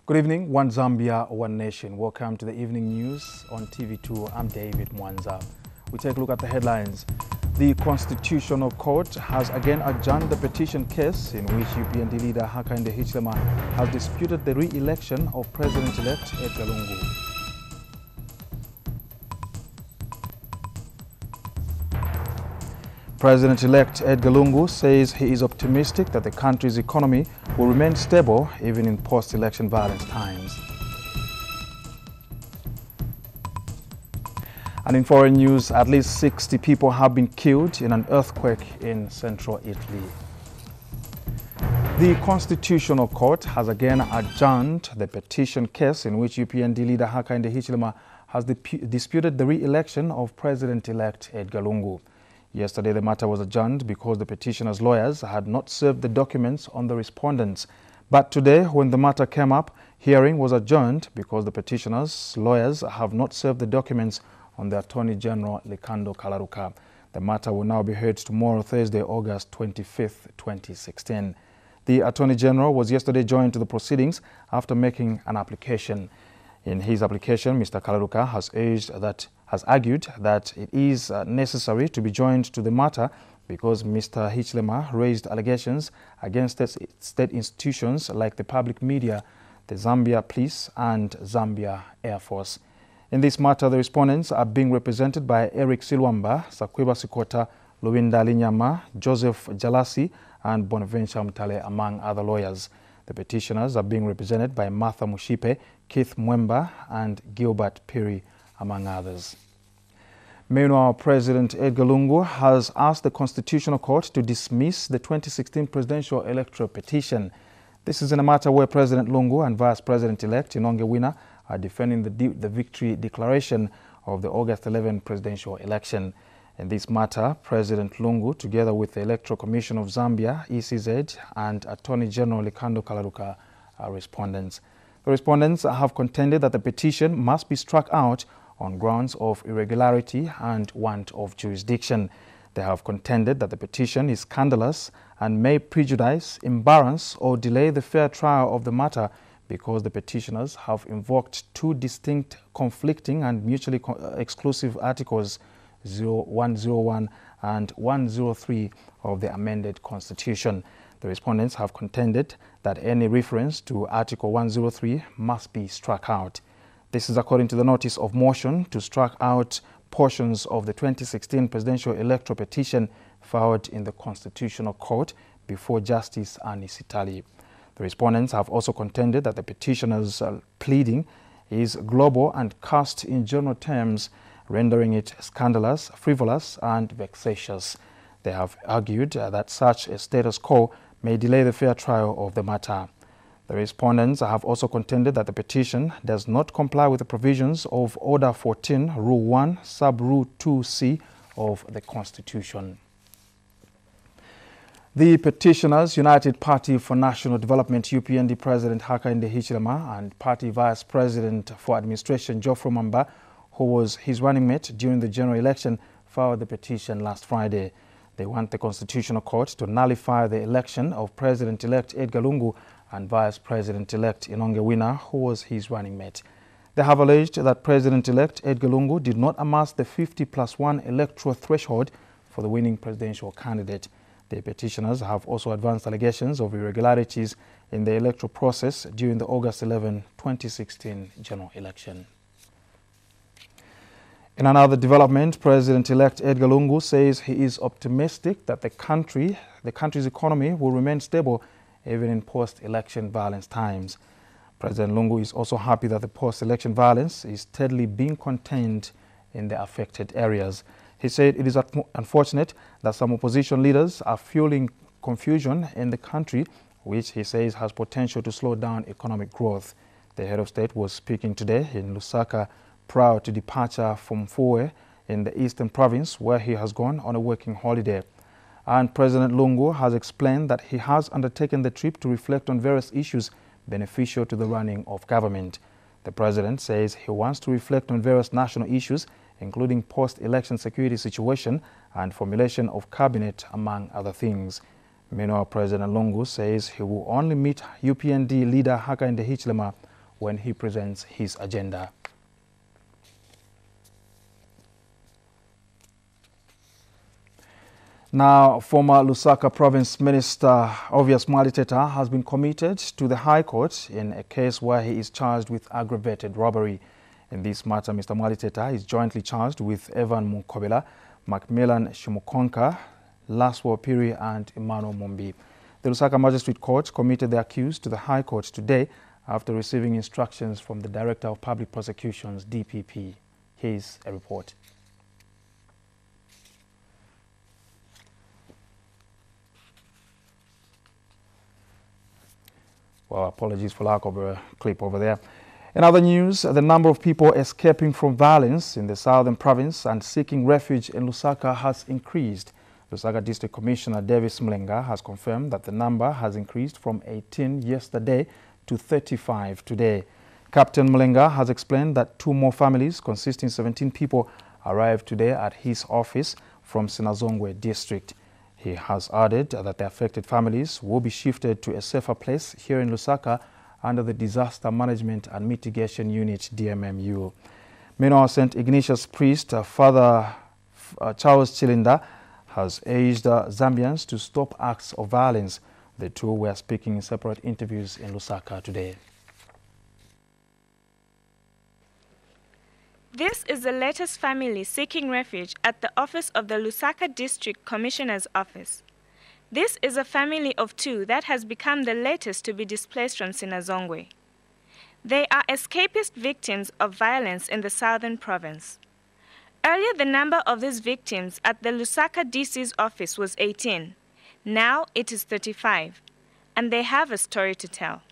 Good evening, One Zambia, One Nation. Welcome to the evening news on TV2. I'm David Mwanza. We take a look at the headlines. The Constitutional Court has again adjourned the petition case in which UPND leader Hakainde Hichilema has disputed the re-election of President-elect Edgar Lungu. President-elect Edgar Lungu says he is optimistic that the country's economy will remain stable even in post-election violence times. And in foreign news, at least 60 people have been killed in an earthquake in central Italy. The Constitutional Court has again adjourned the petition case in which UPND leader Hakainde Hichilema has disputed the re-election of President-elect Edgar Lungu. Yesterday, the matter was adjourned because the petitioner's lawyers had not served the documents on the respondents. But today, when the matter came up, hearing was adjourned because the petitioner's lawyers have not served the documents on the Attorney General Likando Kalaruka. The matter will now be heard tomorrow, Thursday, August 25th, 2016. The Attorney General was yesterday joined to the proceedings after making an application. In his application, Mr. Kalaruka has argued that it is necessary to be joined to the matter because Mr. Hichilema raised allegations against state institutions like the public media, the Zambia Police and Zambia Air Force. In this matter, the respondents are being represented by Eric Silwamba, Sakweba Sikota, Luwinda Linyama, Joseph Jalasi and Bonaventure Mtale, among other lawyers. The petitioners are being represented by Martha Mushipe, Keith Mwemba and Gilbert Piri, among others. Meanwhile, President Edgar Lungu has asked the Constitutional Court to dismiss the 2016 presidential electoral petition. This is in a matter where President Lungu and Vice President-elect Inonge Wina are defending the victory declaration of the August 11 presidential election. In this matter, President Lungu, together with the Electoral Commission of Zambia, ECZ, and Attorney General Likando Kalaruka are respondents. The respondents have contended that the petition must be struck out on grounds of irregularity and want of jurisdiction. They have contended that the petition is scandalous and may prejudice, embarrass, or delay the fair trial of the matter because the petitioners have invoked two distinct, conflicting, and mutually exclusive articles 101 and 103 of the amended Constitution. The respondents have contended that any reference to Article 103 must be struck out. This is according to the notice of motion to strike out portions of the 2016 presidential electoral petition filed in the Constitutional Court before Justice Annie Sitali. The respondents have also contended that the petitioner's pleading is global and cast in general terms, rendering it scandalous, frivolous, and vexatious. They have argued that such a status quo may delay the fair trial of the matter. The respondents have also contended that the petition does not comply with the provisions of Order 14, Rule 1, Sub-Rule 2C of the Constitution. The petitioners, United Party for National Development UPND President Hakainde Hichilema and Party Vice President for Administration Geoffrey Mamba, who was his running mate during the general election, filed the petition last Friday. They want the Constitutional Court to nullify the election of President-elect Edgar Lungu and Vice President-elect Inonge Wina, who was his running mate. They have alleged that President-elect Edgar Lungu did not amass the 50+1 electoral threshold for the winning presidential candidate. The petitioners have also advanced allegations of irregularities in the electoral process during the August 11, 2016 general election. In another development, President-elect Edgar Lungu says he is optimistic that the country's economy will remain stable even in post-election violence times. President Lungu is also happy that the post-election violence is steadily being contained in the affected areas. He said it is unfortunate that some opposition leaders are fueling confusion in the country, which he says has potential to slow down economic growth. The head of state was speaking today in Lusaka prior to departure from Fue in the Eastern Province, where he has gone on a working holiday. And President Lungu has explained that he has undertaken the trip to reflect on various issues beneficial to the running of government. The president says he wants to reflect on various national issues, including post-election security situation and formulation of cabinet, among other things. Meanwhile, President Lungu says he will only meet UPND leader Hakainde Hichilema when he presents his agenda. Now, former Lusaka Province Minister Obvious Mwaliteta has been committed to the High Court in a case where he is charged with aggravated robbery. In this matter, Mr. Mwaliteta is jointly charged with Evan Munkobela, Macmillan Shimukonka, Laswo Piri and Emmanuel Mumbi. The Lusaka Magistrate Court committed the accused to the High Court today after receiving instructions from the Director of Public Prosecutions, DPP. Here's a report. Well, apologies for lack of a clip over there. In other news, the number of people escaping from violence in the southern province and seeking refuge in Lusaka has increased. Lusaka District Commissioner Davis Mlenga has confirmed that the number has increased from 18 yesterday to 35 today. Captain Mlenga has explained that 2 more families consisting 17 people arrived today at his office from Sinazongwe District. He has added that the affected families will be shifted to a safer place here in Lusaka under the Disaster Management and Mitigation Unit, DMMU. Meanwhile, St. Ignatius priest Father Charles Chilinda has urged Zambians to stop acts of violence. The two were speaking in separate interviews in Lusaka today. This is the latest family seeking refuge at the office of the Lusaka District Commissioner's Office. This is a family of 2 that has become the latest to be displaced from Sinazongwe. They are escapist victims of violence in the southern province. Earlier, the number of these victims at the Lusaka DC's office was 18. Now it is 35, and they have a story to tell.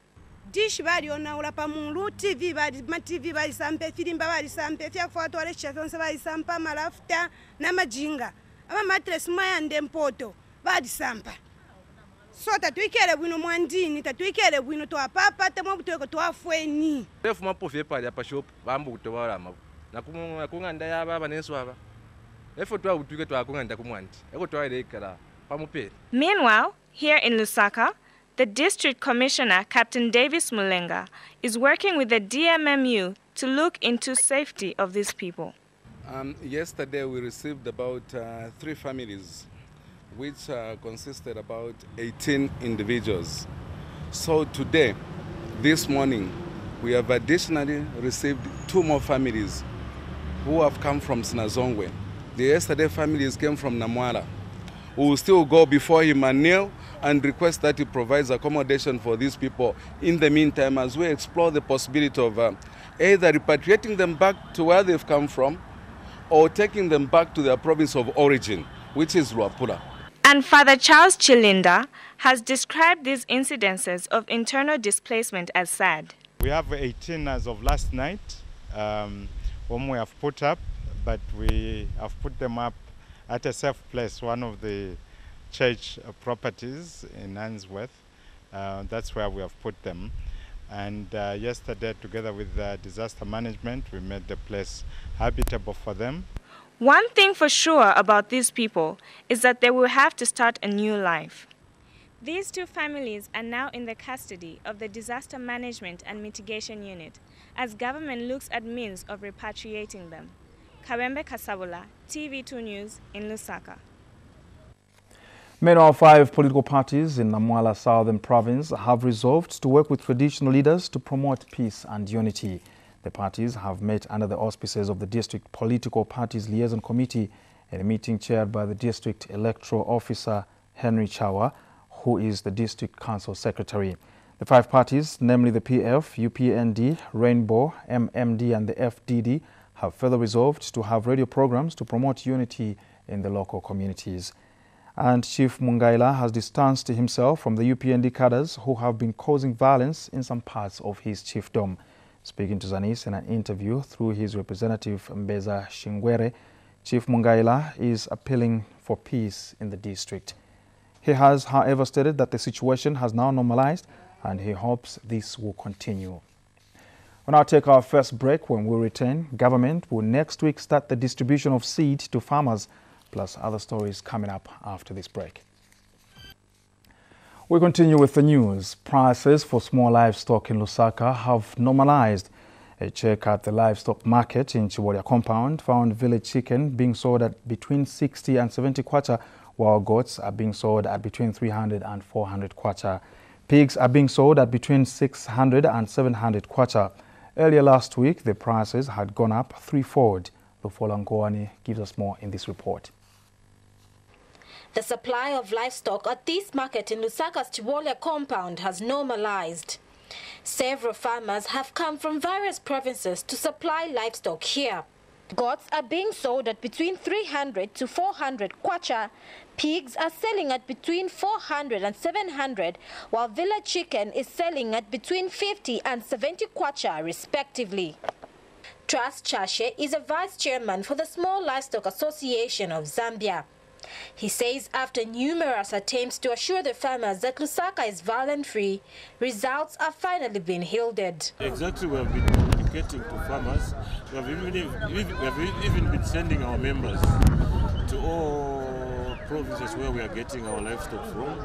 Dish bari ona ula pamulu TV bari ma TV bari sampe filimba bari sampe fya foto wale chatonse bari sampa malafta na majinga ama matres maya ndempoto bari sampa so tatuikele bwino mwandini tatuikele bwino to apapa temo butweko to afweni refu mapofe pali apa shop bambu kutobala ma nakunganda yaba baneso aba refu to abutuke to akunganda kumwandi eko to ile ikala pamupele. Meanwhile, here in Lusaka, the District Commissioner, Captain Davis Mulenga, is working with the DMMU to look into safety of these people. Yesterday we received about 3 families, which consisted about 18 individuals. So today, this morning, we have additionally received 2 more families who have come from Sinazongwe. The yesterday families came from Namwala. We will still go before him and kneel and request that he provides accommodation for these people in the meantime as we explore the possibility of either repatriating them back to where they've come from or taking them back to their province of origin, which is Luapula. And Father Charles Chilinda has described these incidences of internal displacement as sad. We have 18 as of last night whom we have put up, but we have put them up at a safe place, one of the church properties in Answorth. That's where we have put them. And yesterday, together with disaster management, we made the place habitable for them. One thing for sure about these people is that they will have to start a new life. These 2 families are now in the custody of the Disaster Management and Mitigation Unit as government looks at means of repatriating them. Kawembe Kasabula, TV2 News in Lusaka. Meanwhile, 5 political parties in Namwala Southern Province have resolved to work with traditional leaders to promote peace and unity. The parties have met under the auspices of the District Political Parties Liaison Committee in a meeting chaired by the District Electoral Officer Henry Chawa, who is the District Council Secretary. The 5 parties, namely the PF, UPND, Rainbow, MMD and the FDD, have further resolved to have radio programs to promote unity in the local communities. And Chief Mungaila has distanced himself from the UPND cadres who have been causing violence in some parts of his chiefdom. Speaking to Zanis in an interview through his representative Mbeza Shingwere, Chief Mungaila is appealing for peace in the district. He has, however, stated that the situation has now normalized and he hopes this will continue. We'll now take our first break. When we return, government will next week start the distribution of seed to farmers, plus other stories coming up after this break. We continue with the news. Prices for small livestock in Lusaka have normalized. A check at the livestock market in Chibolia compound found village chicken being sold at between 60 and 70 kwacha, while goats are being sold at between 300 and 400 kwacha. Pigs are being sold at between 600 and 700 kwacha. Earlier last week, the prices had gone up threefold. Lufola Ngoani gives us more in this report. The supply of livestock at this market in Lusaka's Chibolia compound has normalized. Several farmers have come from various provinces to supply livestock here. Goats are being sold at between 300 to 400 kwacha. Pigs are selling at between 400 and 700, while village chicken is selling at between 50 and 70 kwacha respectively. Trust Chashe is a vice chairman for the Small Livestock Association of Zambia. He says after numerous attempts to assure the farmers that Lusaka is violent-free, results are finally being yielded. Exactly, we have been communicating to farmers. We have even been sending our members to all provinces where we are getting our livestock from,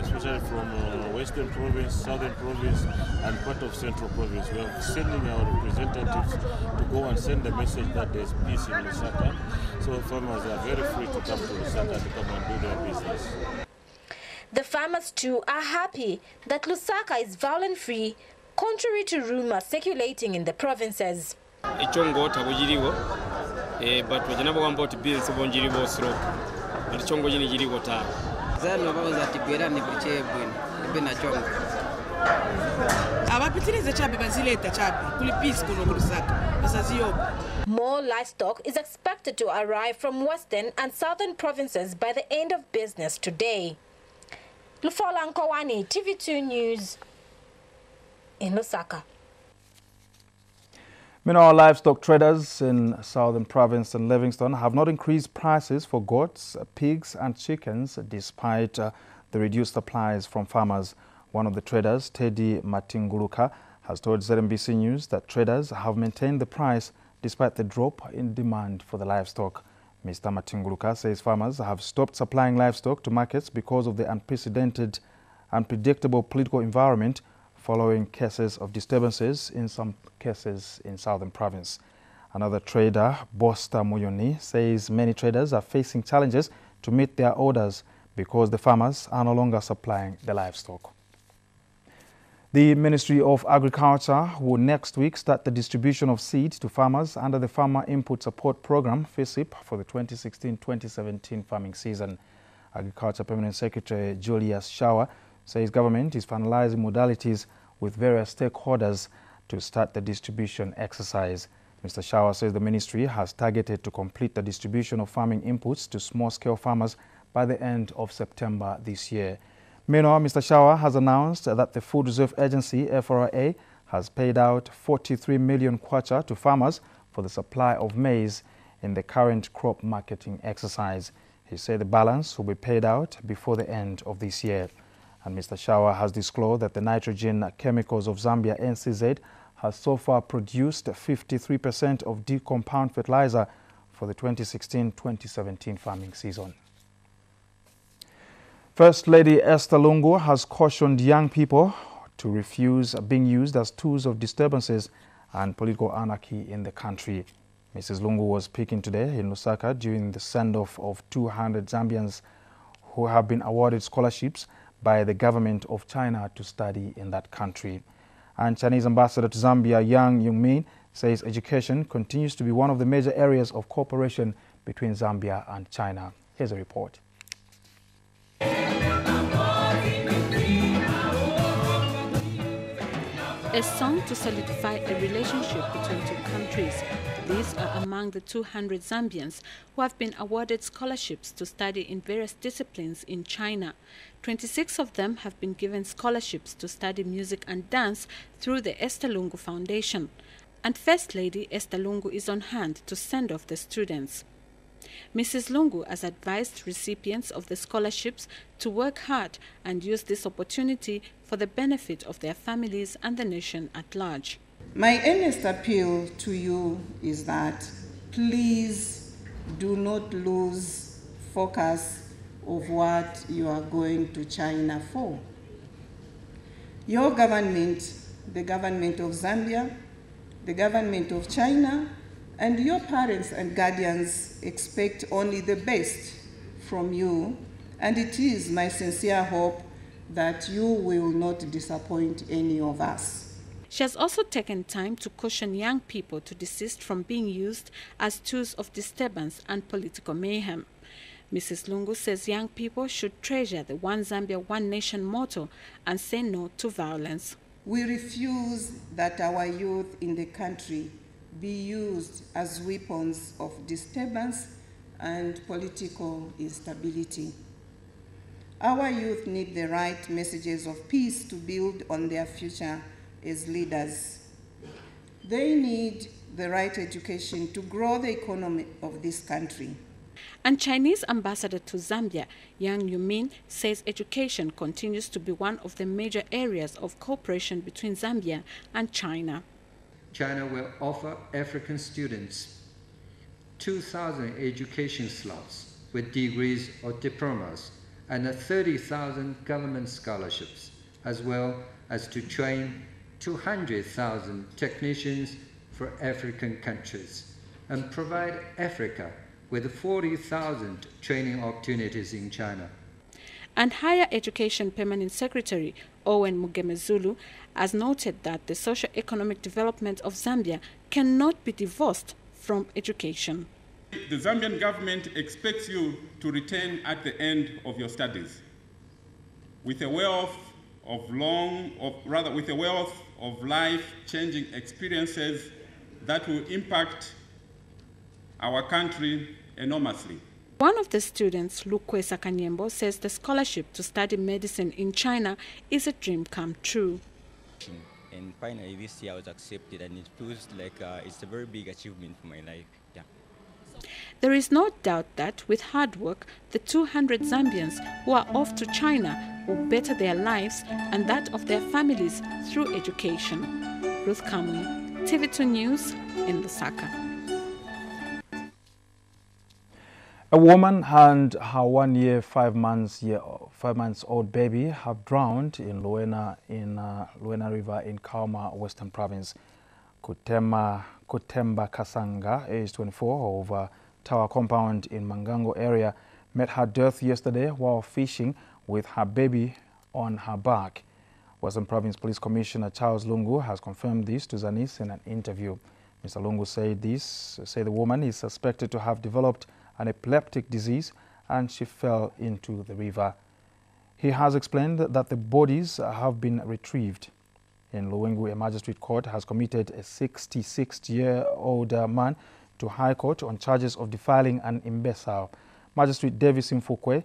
especially from Western Province, Southern Province, and part of Central Province. We are sending our representatives to go and send the message that there is peace in Lusaka. So farmers are very free to come to Lusaka to come and do their business. The farmers too are happy that Lusaka is violent-free, contrary to rumors circulating in the provinces. But bills More livestock is expected to arrive from western and southern provinces by the end of business today. Lufola Nkowani, TV2 News in Lusaka. Meanwhile, livestock traders in Southern Province and Livingstone have not increased prices for goats, pigs and chickens despite the reduced supplies from farmers. One of the traders, Teddy Matinguluka, has told ZNBC News that traders have maintained the price despite the drop in demand for the livestock. Mr. Matinguluka says farmers have stopped supplying livestock to markets because of the unpredictable political environment following cases of disturbances in some cases in Southern Province. Another trader, Bosta Muyoni, says many traders are facing challenges to meet their orders because the farmers are no longer supplying the livestock. The Ministry of Agriculture will next week start the distribution of seed to farmers under the Farmer Input Support Program, FISIP, for the 2016-2017 farming season. Agriculture Permanent Secretary Julius Shawer says government is finalizing modalities with various stakeholders to start the distribution exercise. Mr. Shawer says the ministry has targeted to complete the distribution of farming inputs to small-scale farmers by the end of September this year. Meanwhile, Mr. Shawer has announced that the Food Reserve Agency, FRA, has paid out 43 million kwacha to farmers for the supply of maize in the current crop marketing exercise. He said the balance will be paid out before the end of this year. And Mr. Shawer has disclosed that the Nitrogen Chemicals of Zambia, NCZ, has so far produced 53% of decompound fertilizer for the 2016-2017 farming season. First Lady Esther Lungu has cautioned young people to refuse being used as tools of disturbances and political anarchy in the country. Mrs. Lungu was speaking today in Lusaka during the send-off of 200 Zambians who have been awarded scholarships by the government of China to study in that country. And Chinese ambassador to Zambia, Yang Yungmin, says education continues to be one of the major areas of cooperation between Zambia and China. Here's a report. A song to solidify a relationship between two countries. These are among the 200 Zambians who have been awarded scholarships to study in various disciplines in China. 26 of them have been given scholarships to study music and dance through the Esther Lungu Foundation. And First Lady Esther Lungu is on hand to send off the students. Mrs. Lungu has advised recipients of the scholarships to work hard and use this opportunity for the benefit of their families and the nation at large. My earnest appeal to you is that please do not lose focus of what you are going to China for. Your government, the government of Zambia, the government of China, and your parents and guardians expect only the best from you, and it is my sincere hope that you will not disappoint any of us. She has also taken time to caution young people to desist from being used as tools of disturbance and political mayhem. Mrs. Lungu says young people should treasure the One Zambia, One Nation motto and say no to violence. We refuse that our youth in the country be used as weapons of disturbance and political instability. Our youth need the right messages of peace to build on their future as leaders. They need the right education to grow the economy of this country. And Chinese ambassador to Zambia, Yang Yumin, says education continues to be one of the major areas of cooperation between Zambia and China. China will offer African students 2,000 education slots with degrees or diplomas and 30,000 government scholarships, as well as to train 200,000 technicians for African countries and provide Africa with 40,000 training opportunities in China. And Higher Education Permanent Secretary Owen Mugemezulu has noted that the socio-economic development of Zambia cannot be divorced from education. The Zambian government expects you to return at the end of your studies with a wealth of life-changing experiences that will impact our country enormously. One of the students, Lukwesa Kanyembo, says the scholarship to study medicine in China is a dream come true. And finally this year I was accepted, and it feels like it's a very big achievement for my life. Yeah. There is no doubt that with hard work, the 200 Zambians who are off to China will better their lives and that of their families through education. Ruth Kamwe, TV2 News in Lusaka. A woman and her 1 year, 5 months old baby have drowned in Luena River in Kauma, Western Province. Kutemba Kasanga, age 24, of Tower Compound in Mangango area, met her death yesterday while fishing with her baby on her back. Western Province Police Commissioner Charles Lungu has confirmed this to Zanis in an interview. Mr. Lungu said the woman is suspected to have developed an epileptic disease and she fell into the river. He has explained that the bodies have been retrieved. In Luwengu, a magistrate court has committed a 66-year-old man to High Court on charges of defiling an imbecile. Magistrate Davis Mfukwe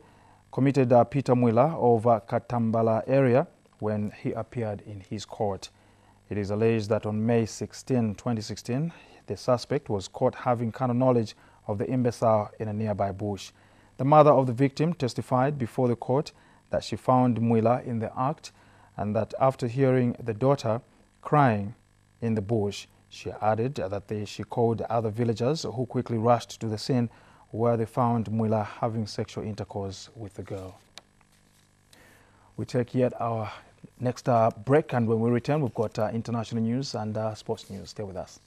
committed Peter Mwila of Katambala area when he appeared in his court. It is alleged that on May 16, 2016, the suspect was caught having carnal knowledge of the imbecile in a nearby bush. The mother of the victim testified before the court that she found Mwila in the act and that after hearing the daughter crying in the bush, she added that she called other villagers who quickly rushed to the scene where they found Mwila having sexual intercourse with the girl. We take yet our next break, and when we return, we've got international news and sports news. Stay with us.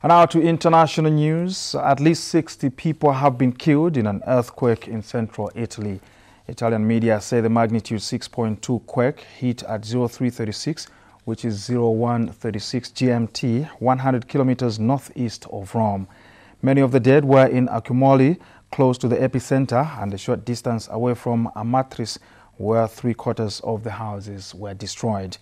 And now to international news. At least 60 people have been killed in an earthquake in central Italy. Italian media say the magnitude 6.2 quake hit at 0336, which is 0136 GMT, 100 kilometers northeast of Rome. Many of the dead were in Accumoli, close to the epicenter, and a short distance away from Amatrice, where 3/4 of the houses were destroyed.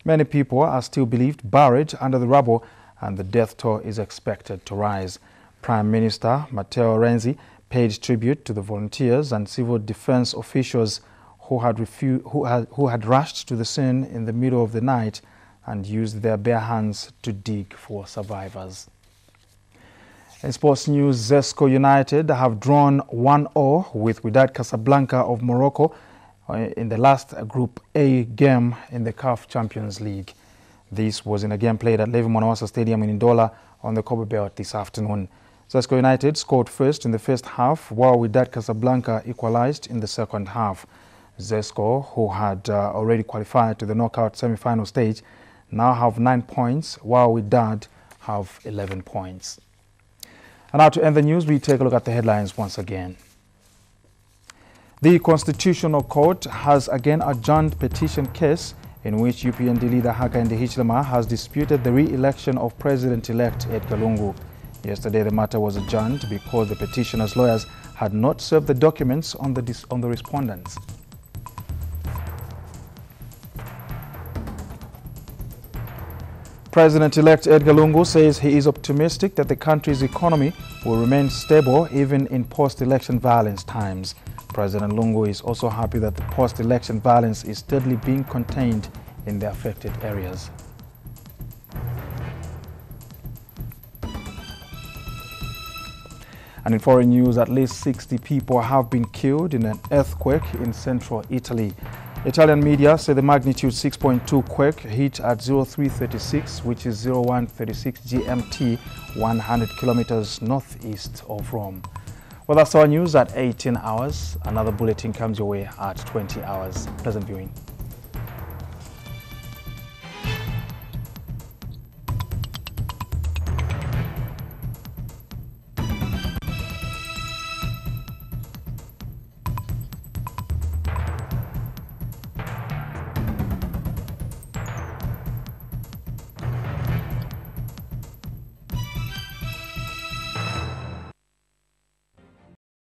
Many people are still believed buried under the rubble, and the death toll is expected to rise. Prime Minister Matteo Renzi paid tribute to the volunteers and civil defense officials who had rushed to the scene in the middle of the night and used their bare hands to dig for survivors. In sports news, Zesco United have drawn 1-0 with Wydad Casablanca of Morocco in the last Group A game in the CAF Champions League. This was in a game played at Levi Mwanawasa Stadium in Ndola on the Kobe Belt this afternoon. Zesco United scored first in the first half, while Wydad Casablanca equalized in the second half. Zesco, who had already qualified to the knockout semi-final stage, now have 9 points, while Wydad have 11 points. And now to end the news, we take a look at the headlines once again. The Constitutional Court has again adjourned petition case in which UPND leader Hakainde Hichilema has disputed the re-election of President-elect Edgar Lungu. Yesterday, the matter was adjourned because the petitioner's lawyers had not served the documents on the respondents. President-elect Edgar Lungu says he is optimistic that the country's economy will remain stable even in post-election violence times. President Lungu is also happy that the post-election violence is steadily being contained in the affected areas. And in foreign news, at least 60 people have been killed in an earthquake in central Italy. Italian media say the magnitude 6.2 quake hit at 0336, which is 0136 GMT, 100 kilometers northeast of Rome. Well, that's our news at 18 hours. Another bulletin comes your way at 20 hours. Pleasant viewing.